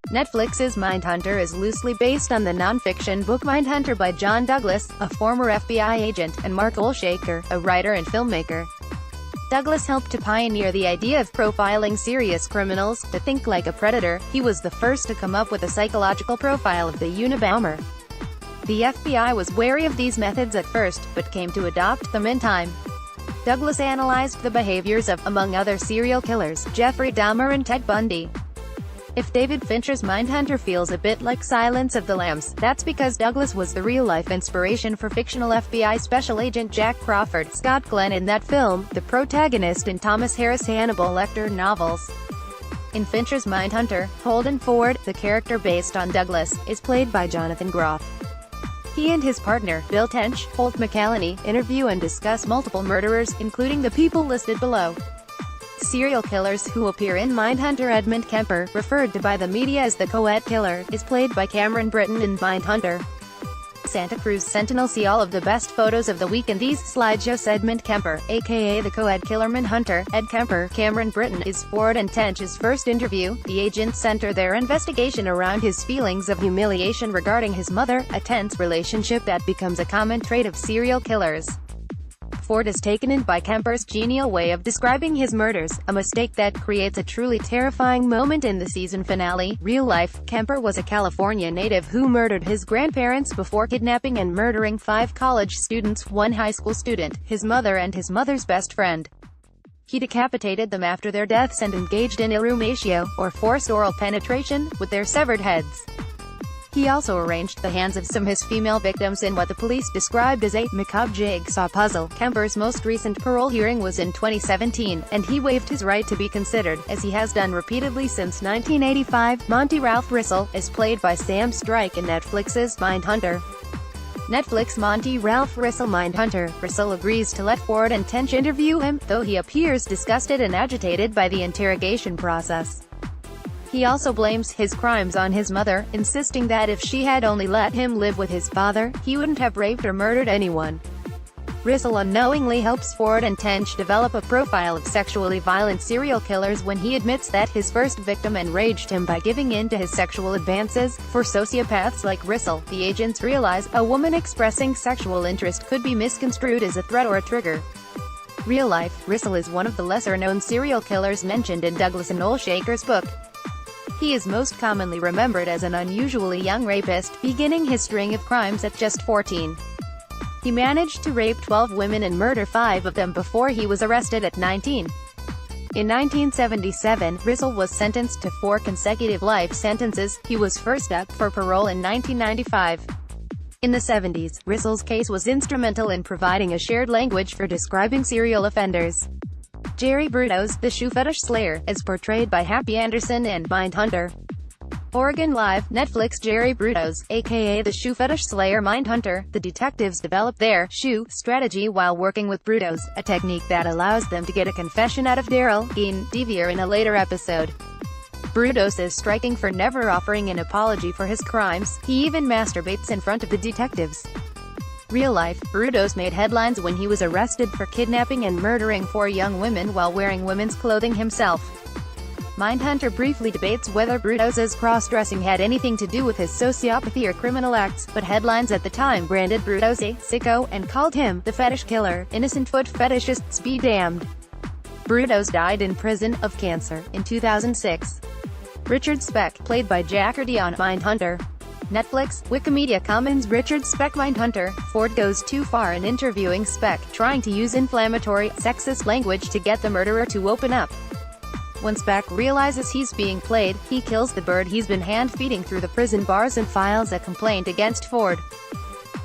Netflix's Mindhunter is loosely based on the non-fiction book Mindhunter by John Douglas, a former FBI agent, and Mark Olshaker, a writer and filmmaker. Douglas helped to pioneer the idea of profiling serious criminals. To think like a predator, he was the first to come up with a psychological profile of the Unabomber. The FBI was wary of these methods at first, but came to adopt them in time. Douglas analyzed the behaviors of, among other serial killers, Jeffrey Dahmer and Ted Bundy. If David Fincher's Mindhunter feels a bit like Silence of the Lambs, that's because Douglas was the real-life inspiration for fictional FBI Special Agent Jack Crawford, Scott Glenn in that film, the protagonist in Thomas Harris' Hannibal Lecter novels. In Fincher's Mindhunter, Holden Ford, the character based on Douglas, is played by Jonathan Groff. He and his partner, Bill Tench, Holt McCallany, interview and discuss multiple murderers, including the people listed below. Serial killers who appear in Mindhunter. Edmund Kemper, referred to by the media as the co-ed killer, is played by Cameron Britton in Mindhunter. Santa Cruz Sentinel. See all of the best photos of the week in these slideshows. Edmund Kemper, aka the co-ed killer Mindhunter, Ed Kemper, Cameron Britton, is Ford and Tench's first interview. The agents center their investigation around his feelings of humiliation regarding his mother, a tense relationship that becomes a common trait of serial killers. Ford is taken in by Kemper's genial way of describing his murders, a mistake that creates a truly terrifying moment in the season finale. Real life, Kemper was a California native who murdered his grandparents before kidnapping and murdering 5 college students, 1 high school student, his mother and his mother's best friend. He decapitated them after their deaths and engaged in irrumatio, or forced oral penetration, with their severed heads. He also arranged the hands of some of his female victims in what the police described as a macabre jigsaw puzzle. Kemper's most recent parole hearing was in 2017, and he waived his right to be considered, as he has done repeatedly since 1985. Monty Ralph Russell is played by Sam Strike in Netflix's Mindhunter. Netflix Monty Ralph Russell Mindhunter. Russell agrees to let Ford and Tench interview him, though he appears disgusted and agitated by the interrogation process. He also blames his crimes on his mother, insisting that if she had only let him live with his father, he wouldn't have raped or murdered anyone. Russell unknowingly helps Ford and Tench develop a profile of sexually violent serial killers when he admits that his first victim enraged him by giving in to his sexual advances. For sociopaths like Russell, the agents realize a woman expressing sexual interest could be misconstrued as a threat or a trigger. Real life, Russell is one of the lesser-known serial killers mentioned in Douglas and Olshaker's book. He is most commonly remembered as an unusually young rapist, beginning his string of crimes at just 14. He managed to rape 12 women and murder 5 of them before he was arrested at 19. In 1977, Russell was sentenced to 4 consecutive life sentences. He was first up for parole in 1995. In the 70s, Russell's case was instrumental in providing a shared language for describing serial offenders. Jerry Brudos, the shoe fetish slayer, is portrayed by Happy Anderson in Mindhunter. Oregon Live, Netflix. Jerry Brudos, aka the shoe fetish slayer Mindhunter. The detectives develop their shoe strategy while working with Brudos, a technique that allows them to get a confession out of Daryl Devier in a later episode. Brudos is striking for never offering an apology for his crimes. He even masturbates in front of the detectives. Real life, Brudos made headlines when he was arrested for kidnapping and murdering 4 young women while wearing women's clothing himself. Mindhunter briefly debates whether Brudos's cross-dressing had anything to do with his sociopathy or criminal acts, but headlines at the time branded Brudos a sicko, and called him the fetish killer. Innocent foot fetishists be damned. Brudos died in prison, of cancer, in 2006. Richard Speck, played by Jack Hardy on Mindhunter. Netflix, Wikimedia Commons. Richard Speck Mindhunter. Ford goes too far in interviewing Speck, trying to use inflammatory, sexist language to get the murderer to open up. When Speck realizes he's being played, he kills the bird he's been hand-feeding through the prison bars and files a complaint against Ford.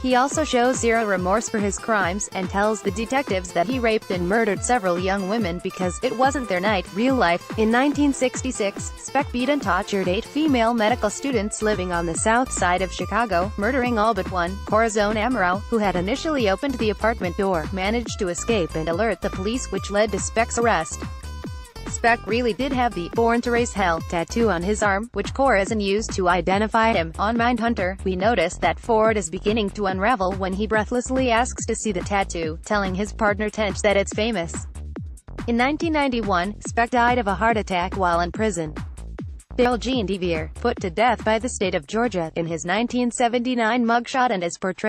He also shows zero remorse for his crimes, and tells the detectives that he raped and murdered several young women because it wasn't their night. Real life, in 1966, Speck beat and tortured 8 female medical students living on the south side of Chicago, murdering all but one. Corazon Amaro, who had initially opened the apartment door, managed to escape and alert the police, which led to Speck's arrest. Speck really did have the "Born to Raise Hell" tattoo on his arm, which Corazon used to identify him. On Mindhunter, we notice that Ford is beginning to unravel when he breathlessly asks to see the tattoo, telling his partner Tench that it's famous. In 1991, Speck died of a heart attack while in prison. Bill Gene DeVere, put to death by the state of Georgia, in his 1979 mugshot and as portrayed